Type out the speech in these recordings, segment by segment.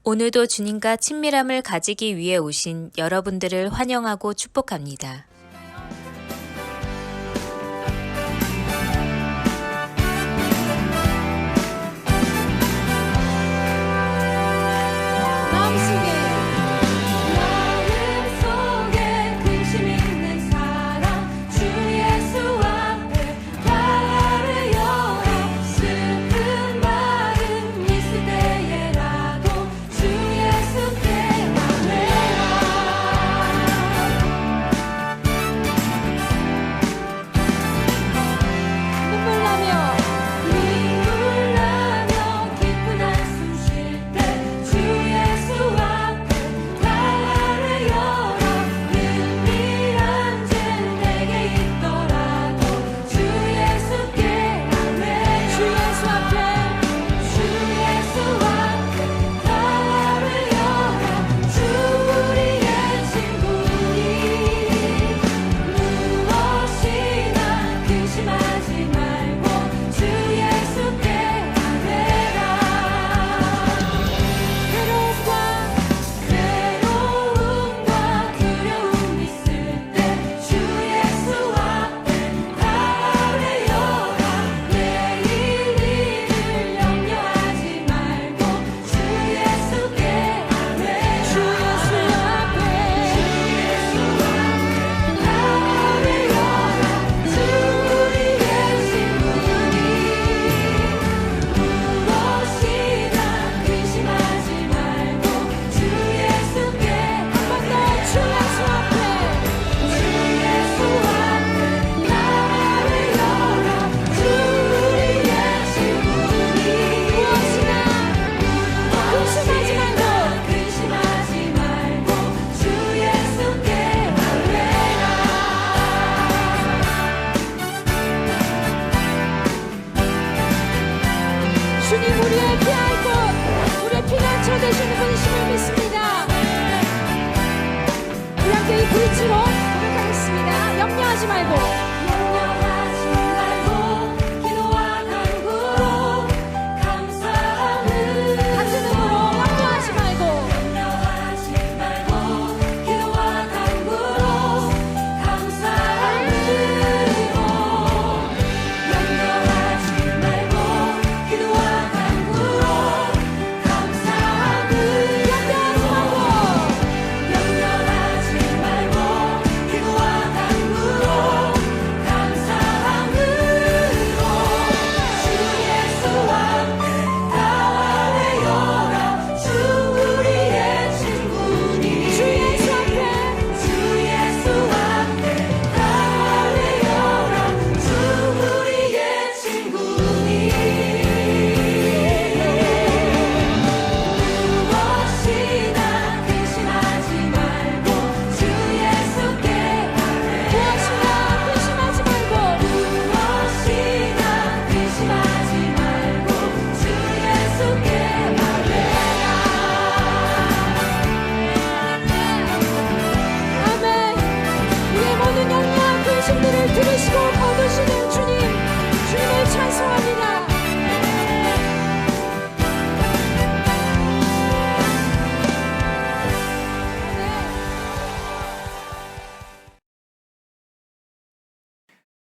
오늘도 주님과 친밀함을 가지기 위해 오신 여러분들을 환영하고 축복합니다. 마음속에 근심 있는 사람 주 예수 앞에 나를 열어 슬픈 마음 있을 때에라도 주 예수께 말해라. 눈물 나며 깊은 한숨 쉴 때 주 예수 앞에 나를 열어 은밀한 죄 내게 있더라도 주 예수께 말해. 주 예수 앞에 나를 열어 주 우리의 친구니 무엇이나 근심하지 말고 주 예수께 말해라. 괴로움과 두려움 있을 때 주 예수 앞에 나를 열어 내일 일을 염려하지 말고 주 예수께 말해. 주 예수 앞에 나를 열어 주 우리의 친구니 무엇이나 근심하지 말고 주 예수께 한 번 더 주 예수 앞에 나를 열어 주 우리의 친구니 무엇이나 근심하지 말고 주 예수께 말해라. 주님 우리의 피할 곳, 우리의 피난처 되시는 분이심을 믿습니다. 우리 함께 이 불치로 고백하겠습니다. 염려하지 말고 기도와 간구로 감사함을 같은 음으로 염려하지 말고 기도와 간구로 감사함으로 염려하지 말고 기도와 간구로 감사함을 염려하지 말고 기도와 간구로 감사함으로 주 예수 앞에 나를 열어 주 우리의 친구니 주 예수 앞에 나를 열어 주 우리의 친구니 무엇이나 근심하지 말고 주 예수께 말해. 무엇이나 근심하지 말고 주 예수께 말해라. 아멘. 우리의 모든 염려와 근심들을 들으시고 거두시는 주님을 찬송합니다.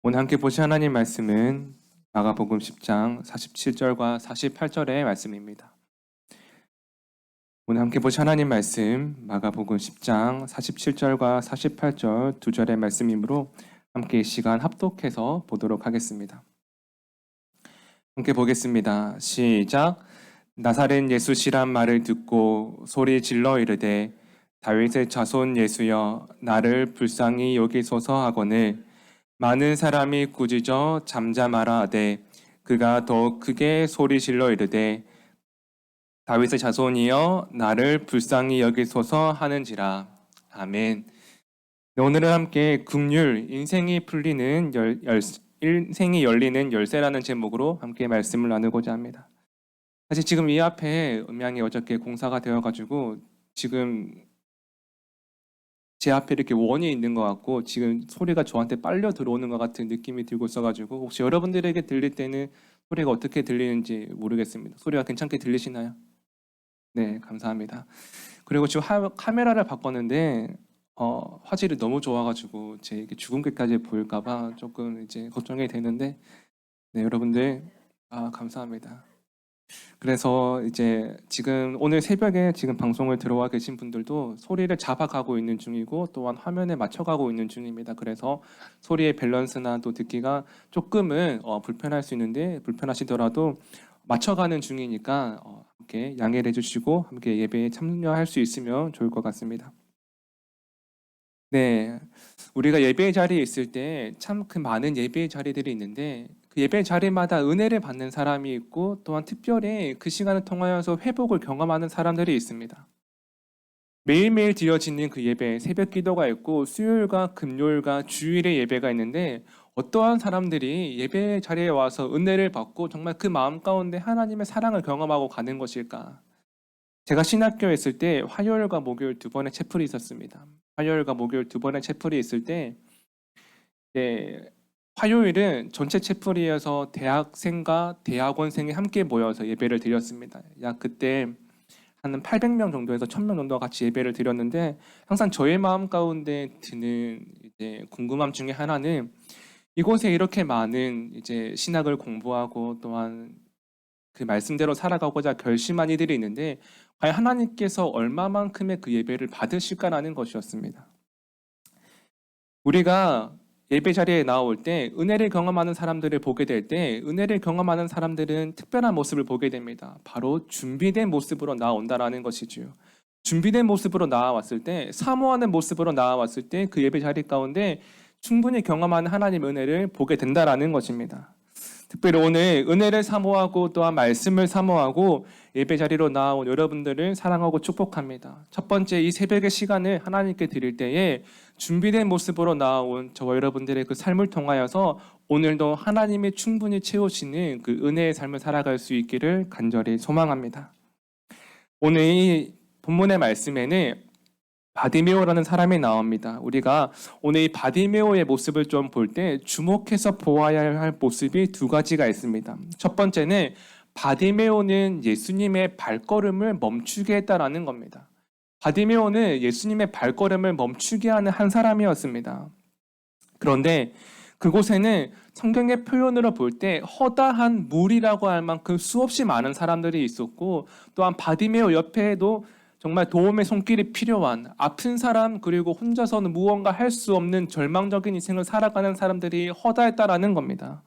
오늘 함께 보실 하나님 말씀은 마가복음 10장 47절과 48절의 말씀입니다. 오늘 함께 보실 하나님 말씀 마가복음 10장 47절과 48절 두 절의 말씀이므로 함께 시간 합독해서 보도록 하겠습니다. 함께 보겠습니다. 시작. 나사렛 예수시란 말을 듣고 소리 질러 이르되 다윗의 자손 예수여 나를 불쌍히 여기소서 하거늘 많은 사람이 꾸짖어 잠잠하라 하되 그가 더욱 크게 소리 질러 이르되 다윗의 자손이여 나를 불쌍히 여기소서 하는지라. 아멘. 오늘은 함께 긍휼 인생이 열리는 열쇠라는 제목으로 함께 말씀을 나누고자 합니다. 사실 지금 이 앞에 음양이 어저께 공사가 되어가지고 지금 제 앞에 이렇게 원이 있는 것 같고 지금 소리가 저한테 빨려 들어오는 것 같은 느낌이 들고 있어가지고 혹시 여러분들에게 들릴 때는 소리가 어떻게 들리는지 모르겠습니다. 소리가 괜찮게 들리시나요? 네, 감사합니다. 그리고 지금 카메라를 바꿨는데 화질이 너무 좋아가지고 제 이게 죽은 게까지 보일까봐 조금 이제 걱정이 되는데 네, 여러분들 감사합니다. 그래서 이제 지금 오늘 새벽에 지금 방송을 들어와 계신 분들도 소리를 잡아가고 있는 중이고 또한 화면에 맞춰가고 있는 중입니다. 그래서 소리의 밸런스나 또 듣기가 조금은 불편할 수 있는데 불편하시더라도 맞춰가는 중이니까 함께 양해를 해주시고 함께 예배에 참여할 수 있으면 좋을 것 같습니다. 네, 우리가 예배 자리에 있을 때 참 그 많은 예배 자리들이 있는데 그 예배 자리마다 은혜를 받는 사람이 있고 또한 특별히 그 시간을 통하여서 회복을 경험하는 사람들이 있습니다. 매일매일 드려지는 그 예배, 새벽 기도가 있고 수요일과 금요일과 주일의 예배가 있는데 어떠한 사람들이 예배 자리에 와서 은혜를 받고 정말 그 마음 가운데 하나님의 사랑을 경험하고 가는 것일까? 제가 신학교에 있을 때 화요일과 목요일 두 번의 채플이 있었습니다. 화요일과 목요일 두 번의 채플이 있을 때 화요일은 전체 채플이어서 대학생과 대학원생이 함께 모여서 예배를 드렸습니다. 약 그때 한 800명 정도에서 1000명 정도가 같이 예배를 드렸는데 항상 저의 마음 가운데 드는 이제 궁금함 중에 하나는 이곳에 이렇게 많은 이제 신학을 공부하고 또한 그 말씀대로 살아가고자 결심한 이들이 있는데 과연 하나님께서 얼마만큼의 그 예배를 받으실까라는 것이었습니다. 우리가 예배 자리에 나올 때 은혜를 경험하는 사람들을 보게 될 때 은혜를 경험하는 사람들은 특별한 모습을 보게 됩니다. 바로 준비된 모습으로 나온다라는 것이지요. 준비된 모습으로 나와왔을 때 사모하는 모습으로 나와왔을 때 그 예배 자리 가운데 충분히 경험하는 하나님의 은혜를 보게 된다라는 것입니다. 특별히 오늘 은혜를 사모하고 또한 말씀을 사모하고 예배 자리로 나온 여러분들을 사랑하고 축복합니다. 첫 번째 이 새벽의 시간을 하나님께 드릴 때에 준비된 모습으로 나온 저와 여러분들의 그 삶을 통하여서 오늘도 하나님이 충분히 채우시는 그 은혜의 삶을 살아갈 수 있기를 간절히 소망합니다. 오늘 이 본문의 말씀에는 바디메오라는 사람이 나옵니다. 우리가 오늘 이 바디메오의 모습을 좀 볼 때 주목해서 보아야 할 모습이 두 가지가 있습니다. 첫 번째는 바디메오는 예수님의 발걸음을 멈추게 했다라는 겁니다. 바디메오는 예수님의 발걸음을 멈추게 하는 한 사람이었습니다. 그런데 그곳에는 성경의 표현으로 볼 때 허다한 물이라고 할 만큼 수없이 많은 사람들이 있었고 또한 바디메오 옆에도 정말 도움의 손길이 필요한 아픈 사람 그리고 혼자서는 무언가 할 수 없는 절망적인 인생을 살아가는 사람들이 허다했다라는 겁니다.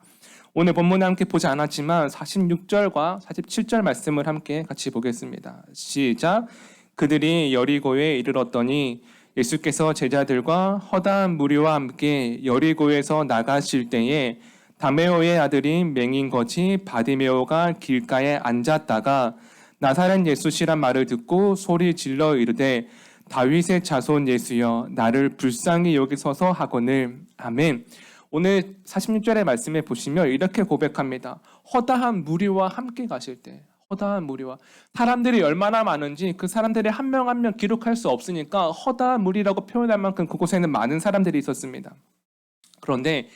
오늘 본문에 함께 보지 않았지만 46절과 47절 말씀을 함께 같이 보겠습니다. 시작. 그들이 여리고에 이르렀더니 예수께서 제자들과 허다한 무리와 함께 여리고에서 나가실 때에 다메오의 아들인 맹인 거지 바디메오가 길가에 앉았다가 나사렛 예수시란 말을 듣고 소리 질러 이르되 다윗의 자손 예수여 나를 불쌍히 여기소서 하거늘. 아멘. 오늘 46절의 말씀에 보시면 이렇게 고백합니다. 허다한 무리와 함께 가실 때 허다한 무리와 사람들이 얼마나 많은지 그 사람들의 한 명 한 명 기록할 수 없으니까 허다한 무리라고 표현할 만큼 그곳에는 많은 사람들이 있었습니다. 그런데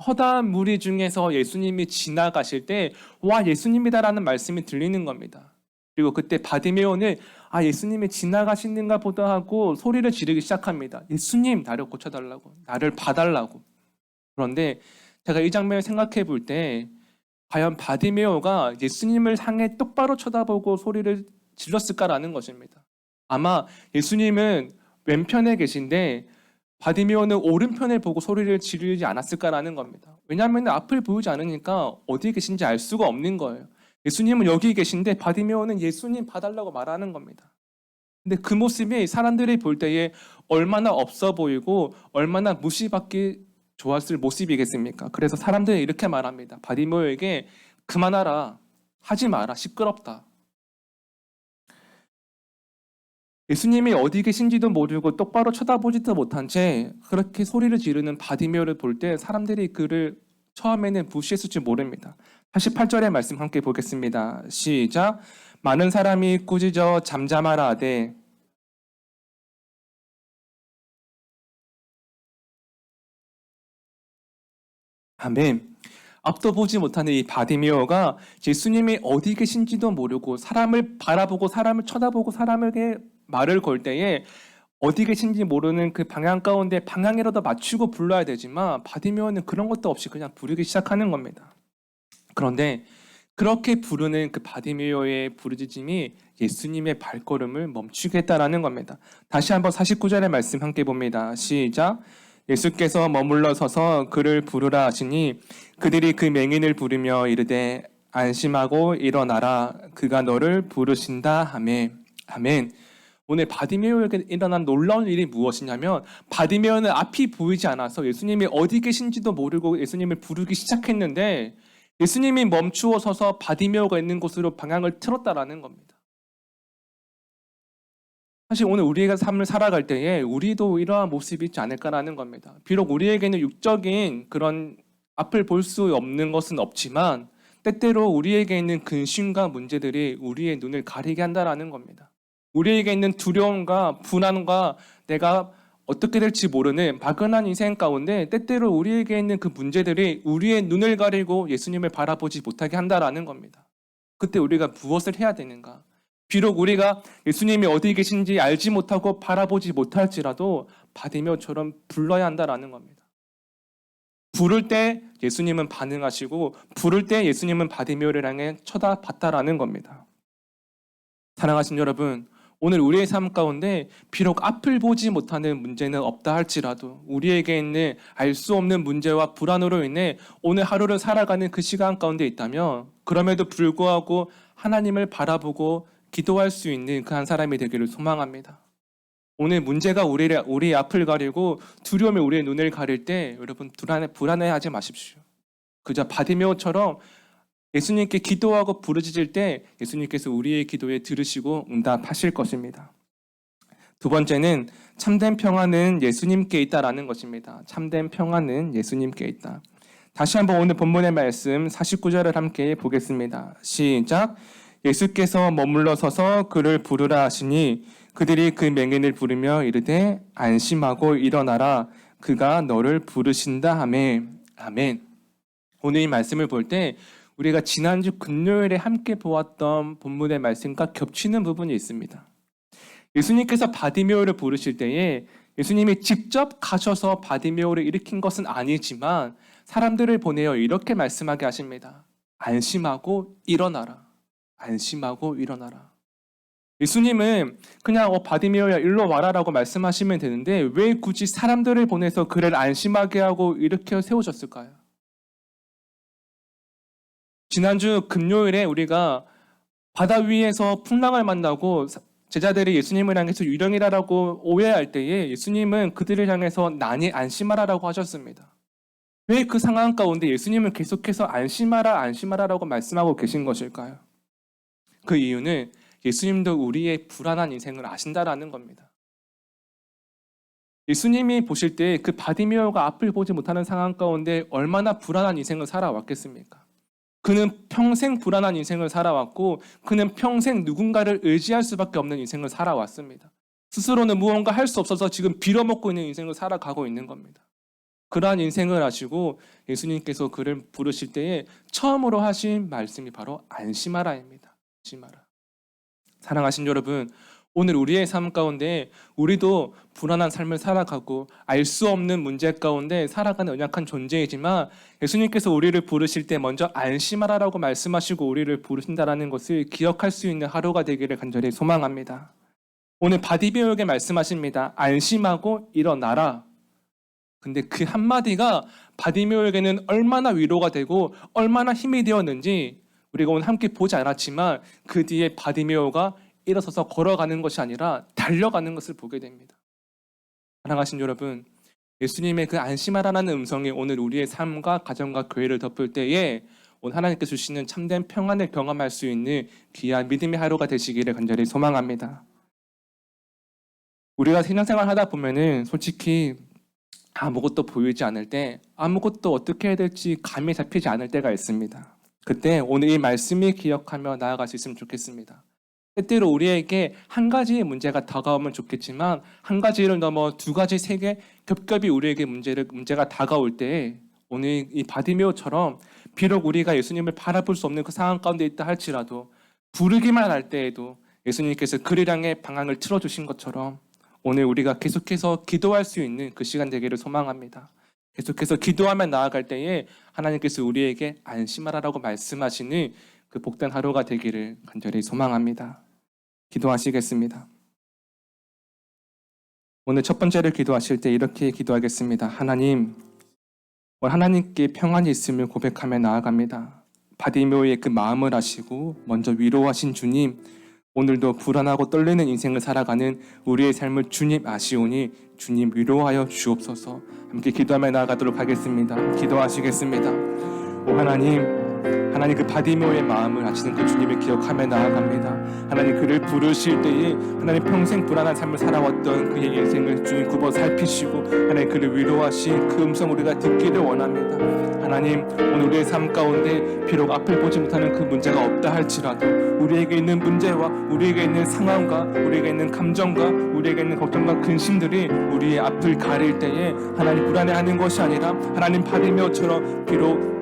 허다한 무리 중에서 예수님이 지나가실 때 와 예수님이다라는 말씀이 들리는 겁니다. 그리고 그때 바디메오는 예수님이 지나가시는가 보다 하고 소리를 지르기 시작합니다. 예수님 나를 고쳐달라고 나를 봐달라고. 그런데 제가 이 장면을 생각해 볼 때 과연 바디메오가 예수님을 향해 똑바로 쳐다보고 소리를 질렀을까라는 것입니다. 아마 예수님은 왼편에 계신데 바디메오는 오른편을 보고 소리를 지르지 않았을까라는 겁니다. 왜냐하면 앞을 보이지 않으니까 어디에 계신지 알 수가 없는 거예요. 예수님은 여기 계신데 바디메오는 예수님 봐달라고 말하는 겁니다. 근데 그 모습이 사람들이 볼 때에 얼마나 없어 보이고 얼마나 무시받기 좋았을 모습이겠습니까? 그래서 사람들이 이렇게 말합니다. 바디메오에게 그만하라, 하지 마라, 시끄럽다. 예수님이 어디 계신지도 모르고 똑바로 쳐다보지도 못한 채 그렇게 소리를 지르는 바디메오를 볼 때 사람들이 그를 처음에는 무시했을지 모릅니다. 88절의 말씀 함께 보겠습니다. 시작. 많은 사람이 꾸짖어 잠잠하라 하되 아멘. 앞도 보지 못하는 이 바디메오가 예수님이 어디 계신지도 모르고 사람을 바라보고 사람을 쳐다보고 사람에게 말을 걸 때에 어디 계신지 모르는 그 방향 가운데 방향이라도 맞추고 불러야 되지만 바디메오는 그런 것도 없이 그냥 부르기 시작하는 겁니다. 그런데 그렇게 부르는 그 바디메오의 부르짖음이 예수님의 발걸음을 멈추게 했다라는 겁니다. 다시 한번 49절의 말씀 함께 봅니다. 시작. 예수께서 머물러 서서 그를 부르라 하시니 그들이 그 맹인을 부르며 이르되 안심하고 일어나라 그가 너를 부르신다 하매. 아멘. 오늘 바디메오에게 일어난 놀라운 일이 무엇이냐면 바디메오는 앞이 보이지 않아서 예수님이 어디 계신지도 모르고 예수님을 부르기 시작했는데 예수님이 멈추어 서서 바디메오가 있는 곳으로 방향을 틀었다라는 겁니다. 사실 오늘 우리가 삶을 살아갈 때에 우리도 이러한 모습이 있지 않을까라는 겁니다. 비록 우리에게는 육적인 그런 앞을 볼 수 없는 것은 없지만 때때로 우리에게 있는 근심과 문제들이 우리의 눈을 가리게 한다라는 겁니다. 우리에게 있는 두려움과 불안과 내가 어떻게 될지 모르는 막연한 인생 가운데 때때로 우리에게 있는 그 문제들이 우리의 눈을 가리고 예수님을 바라보지 못하게 한다라는 겁니다. 그때 우리가 무엇을 해야 되는가? 비록 우리가 예수님이 어디 계신지 알지 못하고 바라보지 못할지라도 바디메오처럼 불러야 한다라는 겁니다. 부를 때 예수님은 반응하시고 부를 때 예수님은 바디메오를 향해 쳐다봤다라는 겁니다. 사랑하신 여러분, 오늘 우리의 삶 가운데 비록 앞을 보지 못하는 문제는 없다 할지라도 우리에게 있는 알 수 없는 문제와 불안으로 인해 오늘 하루를 살아가는 그 시간 가운데 있다면 그럼에도 불구하고 하나님을 바라보고 기도할 수 있는 그 한 사람이 되기를 소망합니다. 오늘 문제가 우리의 앞을 가리고 두려움이 우리의 눈을 가릴 때 여러분 불안해하지 마십시오. 그저 바디메오처럼 예수님께 기도하고 부르짖을 때 예수님께서 우리의 기도에 들으시고 응답하실 것입니다. 두 번째는 참된 평안은 예수님께 있다라는 것입니다. 참된 평안은 예수님께 있다. 다시 한번 오늘 본문의 말씀 49절을 함께 보겠습니다. 시작. 예수께서 머물러 서서 그를 부르라 하시니 그들이 그 맹인을 부르며 이르되 안심하고 일어나라 그가 너를 부르신다 하매. 아멘. 오늘 이 말씀을 볼 때 우리가 지난주 금요일에 함께 보았던 본문의 말씀과 겹치는 부분이 있습니다. 예수님께서 바디메오를 부르실 때에 예수님이 직접 가셔서 바디메오를 일으킨 것은 아니지만 사람들을 보내어 이렇게 말씀하게 하십니다. 안심하고 일어나라. 안심하고 일어나라. 예수님은 그냥 바디메오야 일로 와라라고 말씀하시면 되는데 왜 굳이 사람들을 보내서 그를 안심하게 하고 일으켜 세우셨을까요? 지난주 금요일에 우리가 바다 위에서 풍랑을 만나고 제자들이 예수님을 향해서 유령이라고 오해할 때에 예수님은 그들을 향해서 난이 안심하라라고 하셨습니다. 왜 그 상황 가운데 예수님은 계속해서 안심하라 안심하라라고 말씀하고 계신 것일까요? 그 이유는 예수님도 우리의 불안한 인생을 아신다라는 겁니다. 예수님이 보실 때 그 바디메오가 앞을 보지 못하는 상황 가운데 얼마나 불안한 인생을 살아왔겠습니까? 그는 평생 불안한 인생을 살아왔고 그는 평생 누군가를 의지할 수밖에 없는 인생을 살아왔습니다. 스스로는 무언가 할 수 없어서 지금 빌어먹고 있는 인생을 살아가고 있는 겁니다. 그러한 인생을 하시고 예수님께서 그를 부르실 때에 처음으로 하신 말씀이 바로 안심하라입니다. 안심하라. 사랑하신 여러분, 오늘 우리의 삶 가운데 우리도 불안한 삶을 살아가고 알 수 없는 문제 가운데 살아가는 연약한 존재이지만 예수님께서 우리를 부르실 때 먼저 안심하라라고 말씀하시고 우리를 부르신다라는 것을 기억할 수 있는 하루가 되기를 간절히 소망합니다. 오늘 바디메오에게 말씀하십니다. 안심하고 일어나라. 근데 그 한마디가 바디메오에게는 얼마나 위로가 되고 얼마나 힘이 되었는지 우리가 오늘 함께 보지 않았지만 그 뒤에 바디메오가 일어서서 걸어가는 것이 아니라 달려가는 것을 보게 됩니다. 사랑하신 여러분, 예수님의 그 안심하라는 음성이 오늘 우리의 삶과 가정과 교회를 덮을 때에 오늘 하나님께서 주시는 참된 평안을 경험할 수 있는 귀한 믿음의 하루가 되시기를 간절히 소망합니다. 우리가 신앙생활 하다 보면은 솔직히 아무것도 보이지 않을 때, 아무것도 어떻게 해야 될지 감이 잡히지 않을 때가 있습니다. 그때 오늘 이 말씀을 기억하며 나아갈 수 있으면 좋겠습니다. 때때로 우리에게 한 가지의 문제가 다가오면 좋겠지만 한 가지를 넘어 두 가지, 세 개 겹겹이 우리에게 문제가 다가올 때 오늘 이 바디메오처럼 비록 우리가 예수님을 바라볼 수 없는 그 상황 가운데 있다 할지라도 부르기만 할 때에도 예수님께서 그를 향해 방향을 틀어주신 것처럼 오늘 우리가 계속해서 기도할 수 있는 그 시간 되기를 소망합니다. 계속해서 기도하며 나아갈 때에 하나님께서 우리에게 안심하라고 말씀하시는 그 복된 하루가 되기를 간절히 소망합니다. 기도하시겠습니다. 오늘 첫 번째를 기도하실 때 이렇게 기도하겠습니다. 하나님, 하나님께 평안이 있음을 고백하며 나아갑니다. 바디메오의 그 마음을 아시고 먼저 위로하신 주님, 오늘도 불안하고 떨리는 인생을 살아가는 우리의 삶을 주님 아시오니 주님 위로하여 주옵소서. 함께 기도하며 나아가도록 하겠습니다. 기도하시겠습니다. 오 하나님 그 바디메오의 마음을 아시는 그 주님을 기억하며 나아갑니다. 하나님 그를 부르실 때에 하나님 평생 불안한 삶을 살아왔던 그의 인생을 주님 굽어 살피시고 하나님 그를 위로하신 그 음성 우리가 듣기를 원합니다. 하나님 오늘 우리의 삶 가운데 비록 앞을 보지 못하는 그 문제가 없다 할지라도 우리에게 있는 문제와 우리에게 있는 상황과 우리에게 있는 감정과 우리에게 있는 걱정과 근심들이 우리의 앞을 가릴 때에 하나님 불안해하는 것이 아니라 하나님 바디메오처럼 비록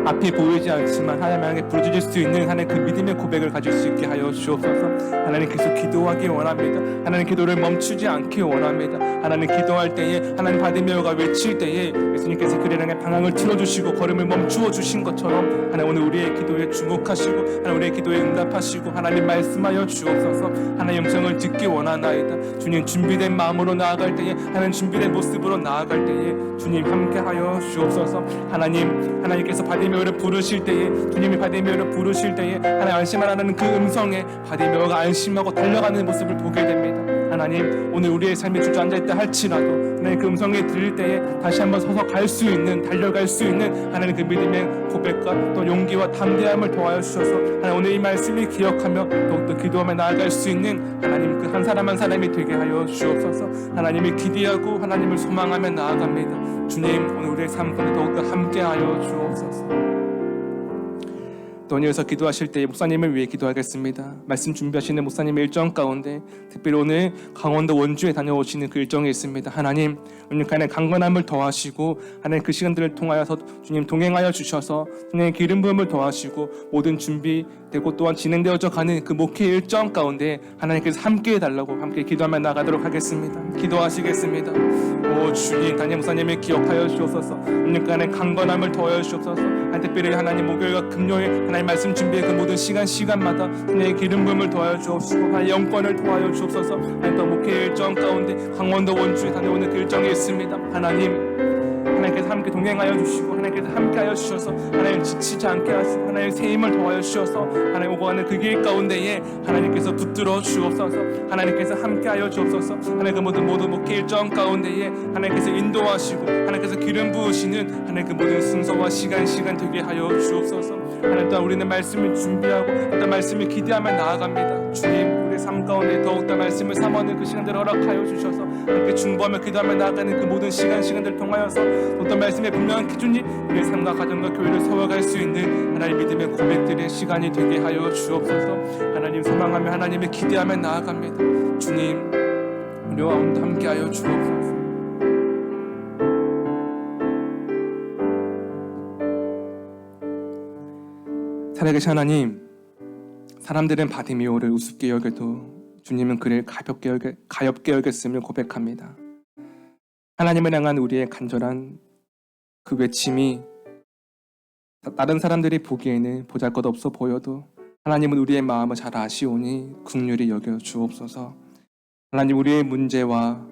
앞이 보이지 않지만 하나님께 부르짖을 수 있는 하나님 그 믿음의 고백을 가질 수 있게 하여 주옵소서. 하나님 계속 기도하기 원합니다. 하나님 기도를 멈추지 않기 원합니다. 하나님 기도할 때에 하나님 바디메오가 외칠 때에 예수님께서 그를 향해 방향을 틀어주시고 걸음을 멈추어 주신 것처럼 하나님 오늘 우리의 기도에 주목하시고 하나님 우리의 기도에 응답하시고 하나님 말씀하여 주옵소서. 하나님 음성을 듣기 원하나이다. 주님 준비된 마음으로 나아갈 때에 하나님 준비된 모습으로 나아갈 때에 주님 함께하여 주옵소서. 하나님께서 바디메오를 부르실 때에 주님이 바디메오를 부르실 때에 하나님 안심하라는 그 음성에 바디메오가 안심하고 달려가는 모습을 보게 됩니다. 하나님 오늘 우리의 삶이 주저앉아있다 할지라도 하나님 그 음성에 들릴 때에 다시 한번 서서 갈 수 있는 달려갈 수 있는 하나님 그 믿음의 고백과 또 용기와 담대함을 더하여 주셔서 하나님 오늘 이 말씀을 기억하며 더욱더 기도하며 나아갈 수 있는 하나님 그 한 사람 한 사람이 되게 하여 주옵소서. 하나님을 기대하고 하나님을 소망하며 나아갑니다. 주님 오늘 우리의 삶 가운데 더욱더 함께하여 주옵소서. 또 오늘서 기도하실 때 목사님을 위해 기도하겠습니다. 말씀 준비하시는 목사님의 일정 가운데 특별히 오늘 강원도 원주에 다녀오시는 그 일정이 있습니다. 하나님 오늘간의 강건함을 더하시고 하나님 그 시간들을 통하여서 주님 동행하여 주셔서 주님의 기름 부음을 더하시고 모든 준비되고 또한 진행되어져 가는 그 목회 일정 가운데 하나님께서 함께 해달라고 함께 기도하며 나가도록 하겠습니다. 기도하시겠습니다. 오 주님 담임 목사님을 기억하여 주옵소서. 오늘간의 강건함을 더하여 주옵소서. 특별히 하나님 목요일과 금요일 하나님 말씀 준비의 그 모든 시간마다 하나님의 기름 부음을 더하여 주옵시고 하나님 영권을 더하여 주옵소서. 하나님 또 목회 일정 가운데 강원도 원주에 다녀오는 그 일정이 있습니다. 하나님께서 함께 동행하여 주시고 하나님께서 함께하여 주셔서 하나님 지치지 않게 하시고 하나님 새 힘을 더하여 주셔서 하나님 오고 가는 그 길 가운데에 하나님께서 붙들어 주옵소서. 하나님께서 함께하여 주옵소서. 하나님 그 모든 목회 일정 가운데에 하나님께서 인도하시고 하나님께서 기름 부으시는 하나님 그 모든 순서와 시간 되게 하여 주옵소서. 하나님 또한 우리는 말씀을 준비하고 또 말씀을 기대하며 나아갑니다. 주님 우리의 삶 가운데 더욱더 말씀을 삼아는 그 시간들을 허락하여 주셔서 함께 중보하며 기도하며 나아가는 그 모든 시간들을 통하여서 어떤 말씀의 분명한 기준이 우리의 삶과 가정과 교회를 세워갈 수 있는 하나님 믿음의 고백들의 시간이 되게 하여 주옵소서. 하나님 소망하며 하나님을 기대하며 나아갑니다. 주님 우리와 오늘도 함께하여 주옵소서. 살아계신 하나님, 사람들은 바디메오를 우습게 여겨도 주님은 그를 가볍게 여겼음을 고백합니다. 하나님을 향한 우리의 간절한 그 외침이 다른 사람들이 보기에는 보잘것없어 보여도 하나님은 우리의 마음을 잘 아시오니 긍휼히 여겨 주옵소서. 하나님 우리의 문제와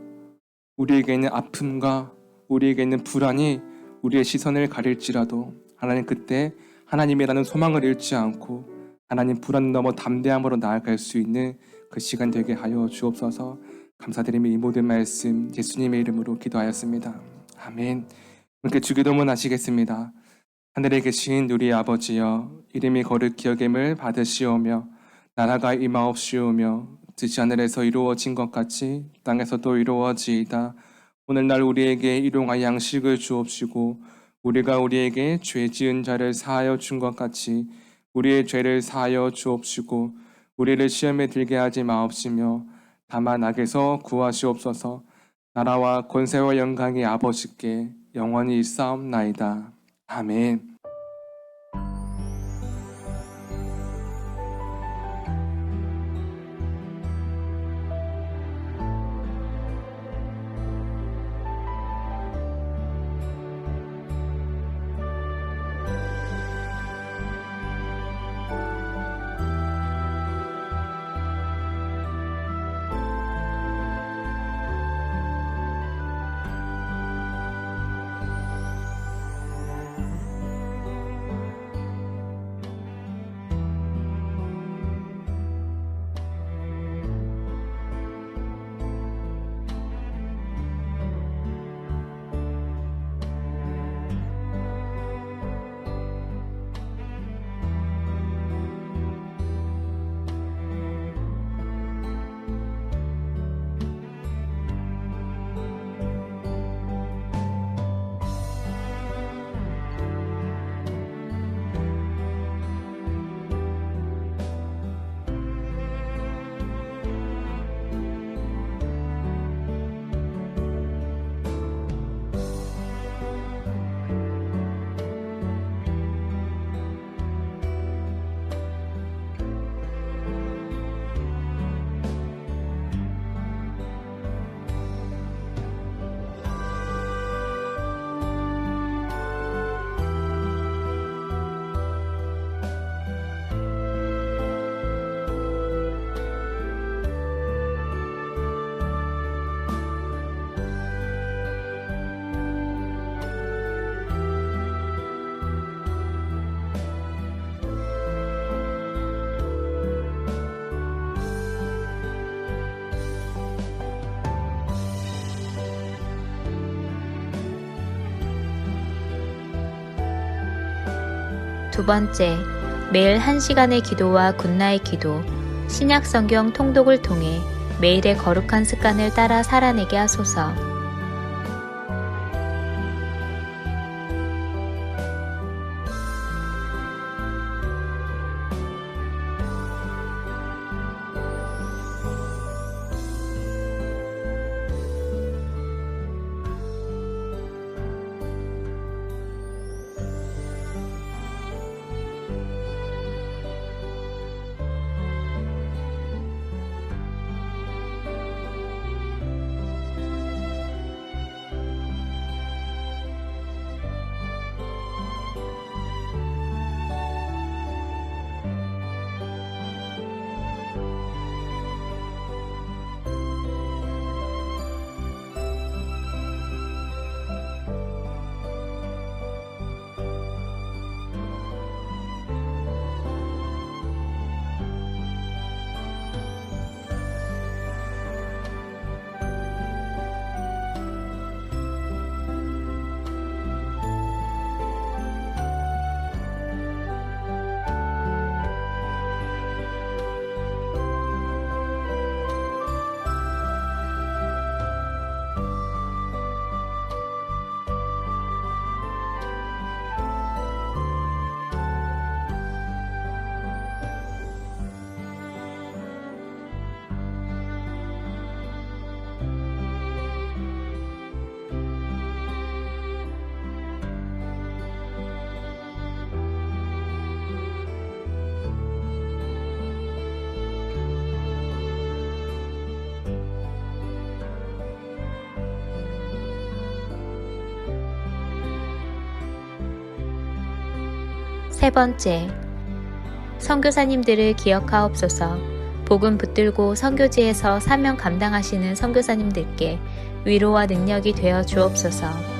우리에게 있는 아픔과 우리에게 있는 불안이 우리의 시선을 가릴지라도 하나님 그때 하나님이라는 소망을 잃지 않고 하나님 불안 넘어 담대함으로 나아갈 수 있는 그 시간 되게 하여 주옵소서. 감사드리며 이 모든 말씀 예수님의 이름으로 기도하였습니다. 아멘. 이렇게 주기도문 하시겠습니다. 하늘에 계신 우리 아버지여, 이름이 거룩히 여김을 받으시오며 나라가 임하옵시오며 뜻이 하늘에서 이루어진 것 같이 땅에서도 이루어지이다. 오늘날 우리에게 일용할 양식을 주옵시고 우리가 우리에게 죄 지은 자를 사하여 준 것 같이 우리의 죄를 사하여 주옵시고 우리를 시험에 들게 하지 마옵시며 다만 악에서 구하시옵소서. 나라와 권세와 영광이 아버지께 영원히 있사옵나이다. 아멘. 두 번째, 매일 1시간의 기도와 굿나잇 기도, 신약 성경 통독을 통해 매일의 거룩한 습관을 따라 살아내게 하소서. 세 번째, 선교사님들을 기억하옵소서. 복음 붙들고 선교지에서 사명 감당하시는 선교사님들께 위로와 능력이 되어 주옵소서.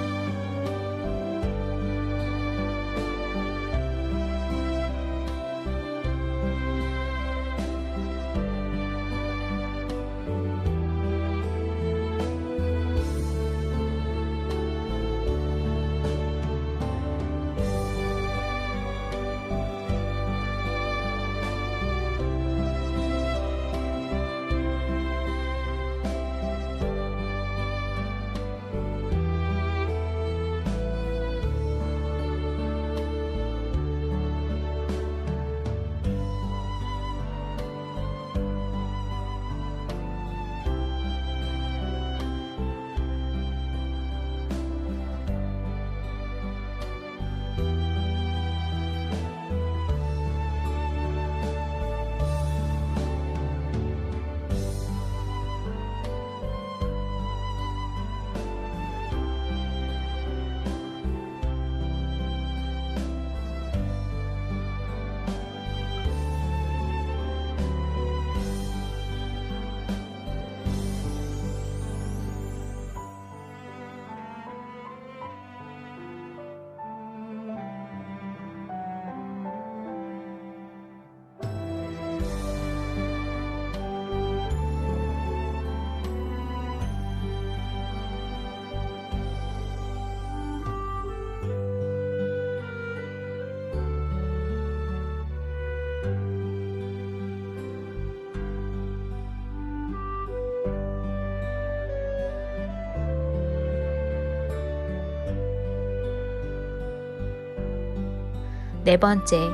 네 번째,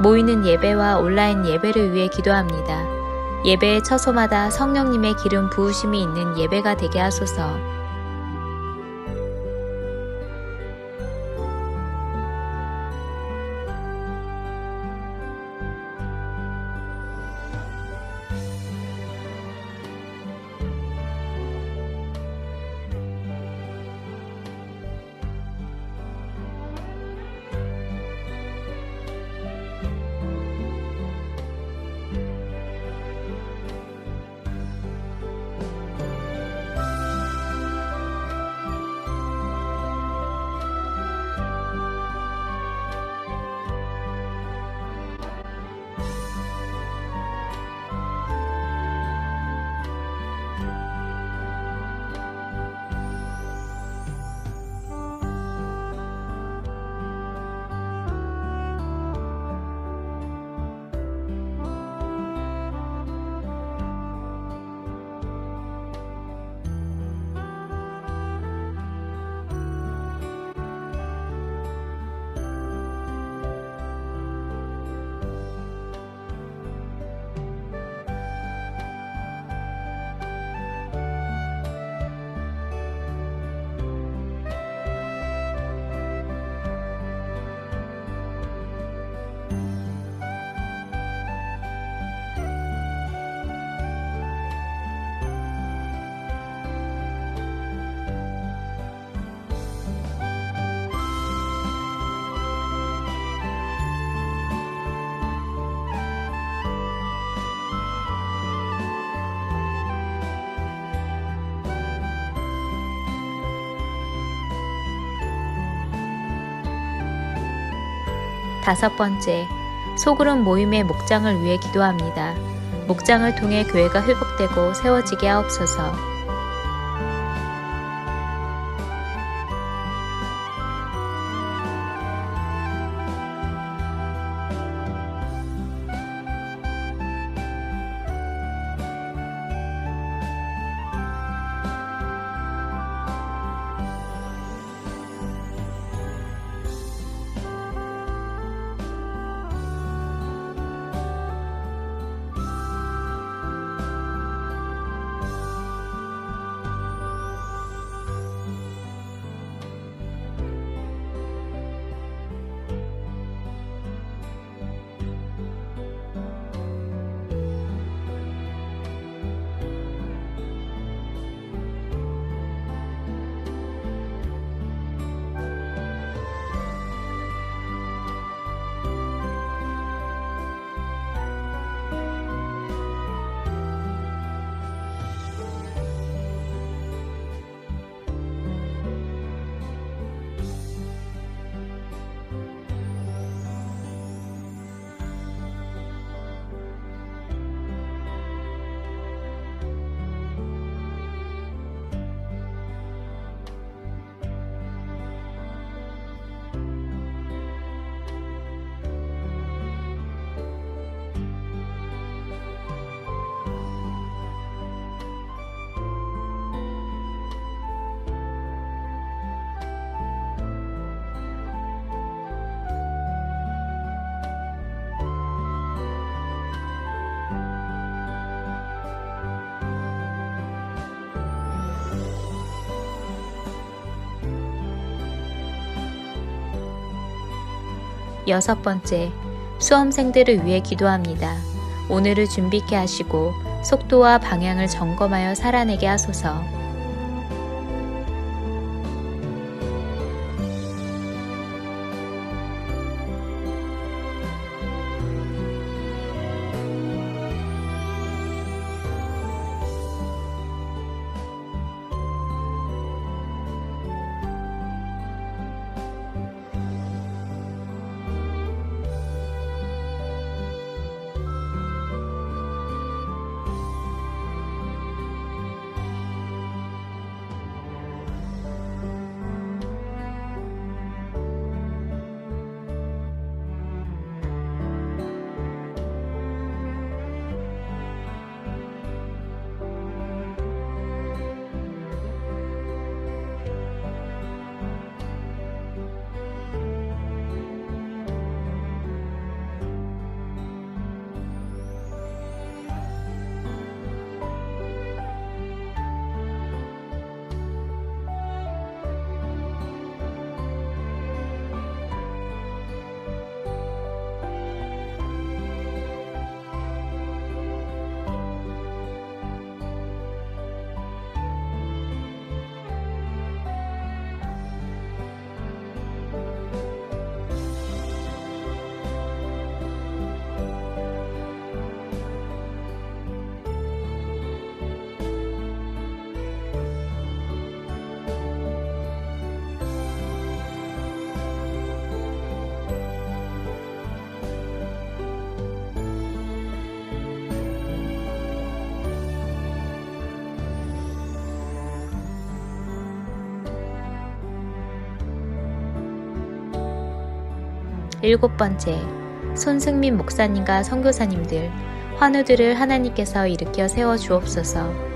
모이는 예배와 온라인 예배를 위해 기도합니다. 예배의 처소마다 성령님의 기름 부으심이 있는 예배가 되게 하소서. 5번째, 소그룹 모임의 목장을 위해 기도합니다. 목장을 통해 교회가 회복되고 세워지게 하옵소서. 여섯 번째, 수험생들을 위해 기도합니다. 오늘을 준비케 하시고 속도와 방향을 점검하여 살아내게 하소서. 일곱 번째, 손승민 목사님과 선교사님들, 환우들을 하나님께서 일으켜 세워 주옵소서.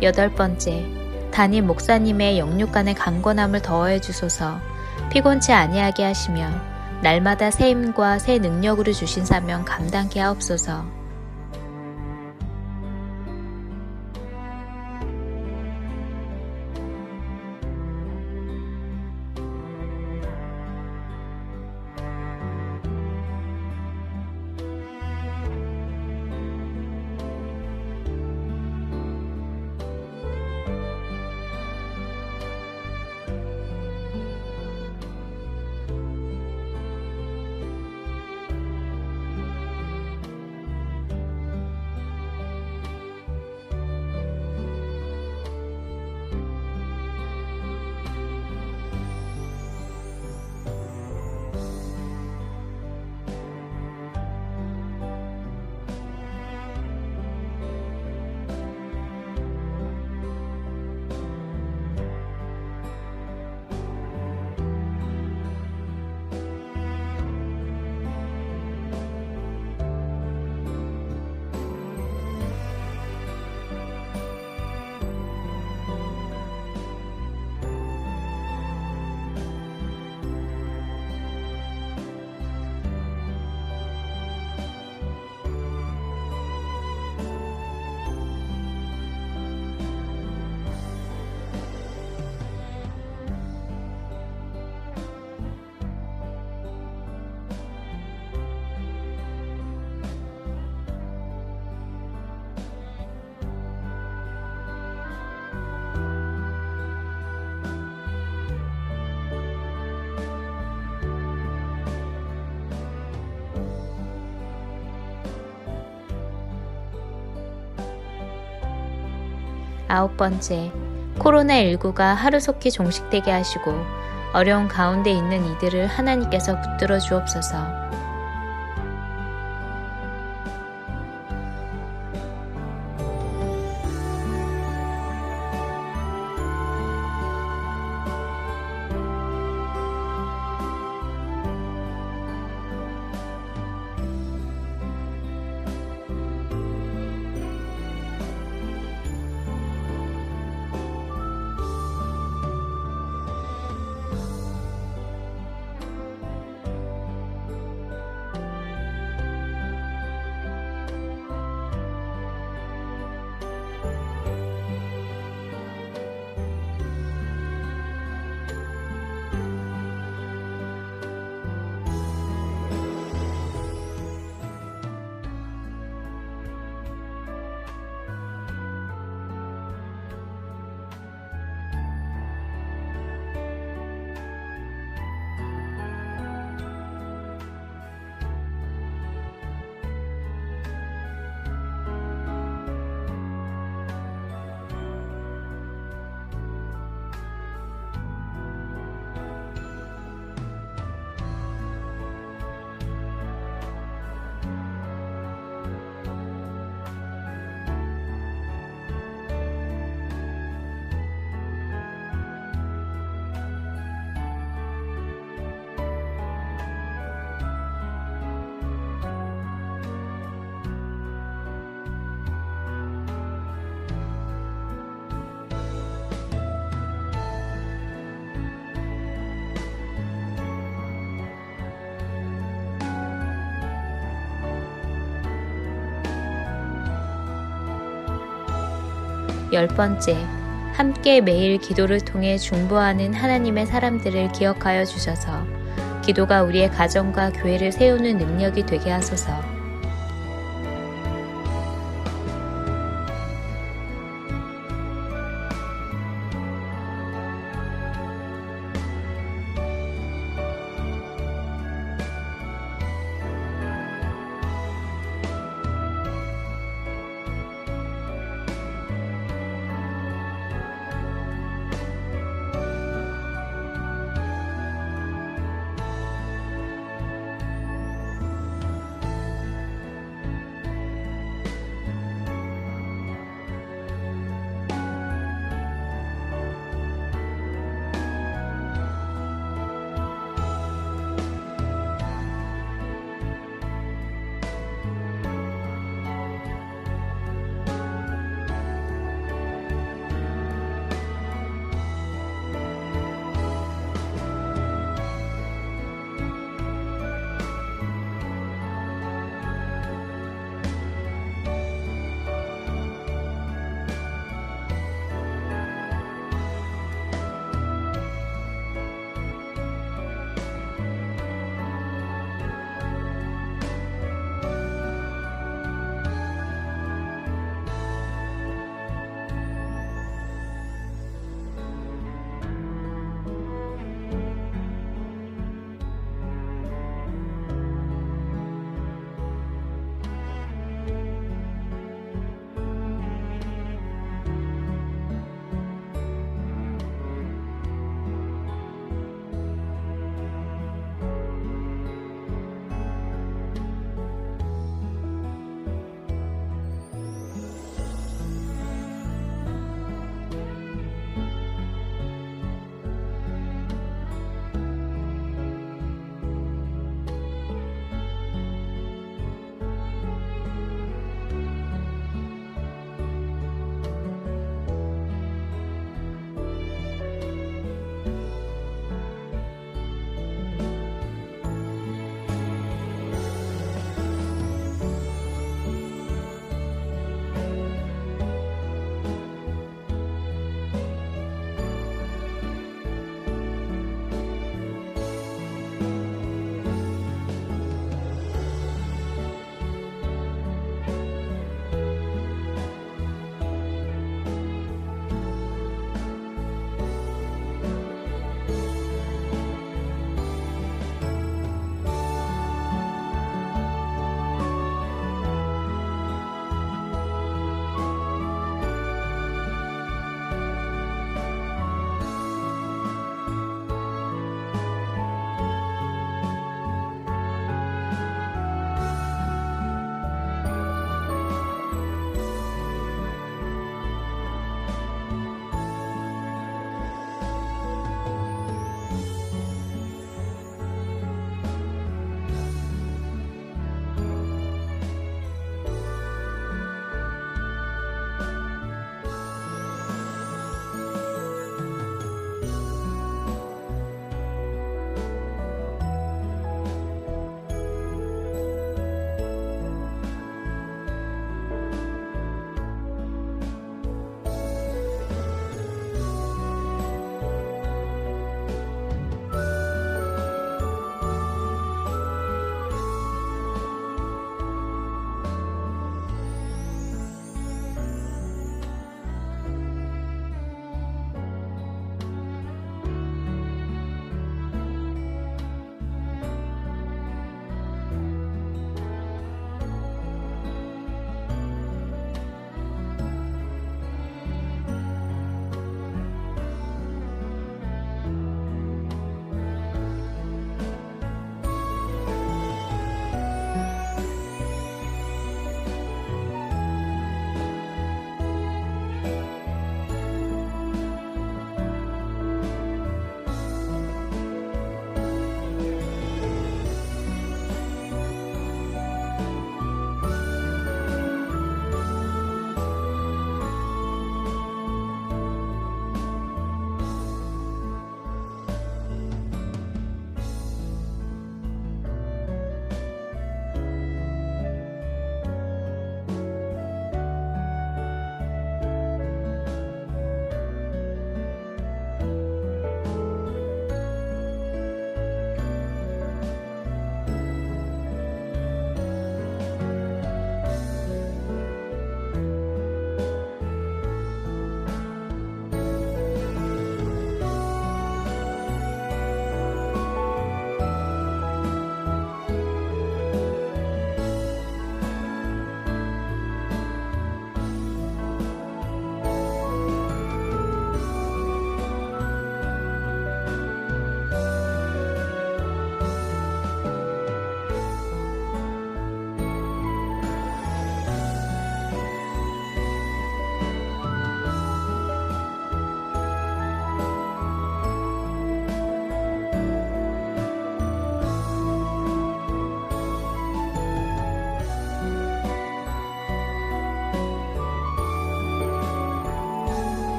8번째, 담임 목사님의 영육간의 강건함을 더하여 주소서. 피곤치 아니하게 하시며 날마다 새 힘과 새 능력으로 주신 사명 감당케 하옵소서. 아홉 번째, 코로나19가 하루속히 종식되게 하시고 어려운 가운데 있는 이들을 하나님께서 붙들어 주옵소서. 열 번째, 함께 매일 기도를 통해 중보하는 하나님의 사람들을 기억하여 주셔서 기도가 우리의 가정과 교회를 세우는 능력이 되게 하소서.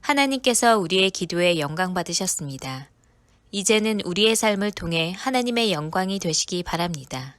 하나님께서 우리의 기도에 영광 받으셨습니다. 이제는 우리의 삶을 통해 하나님의 영광이 되시기 바랍니다.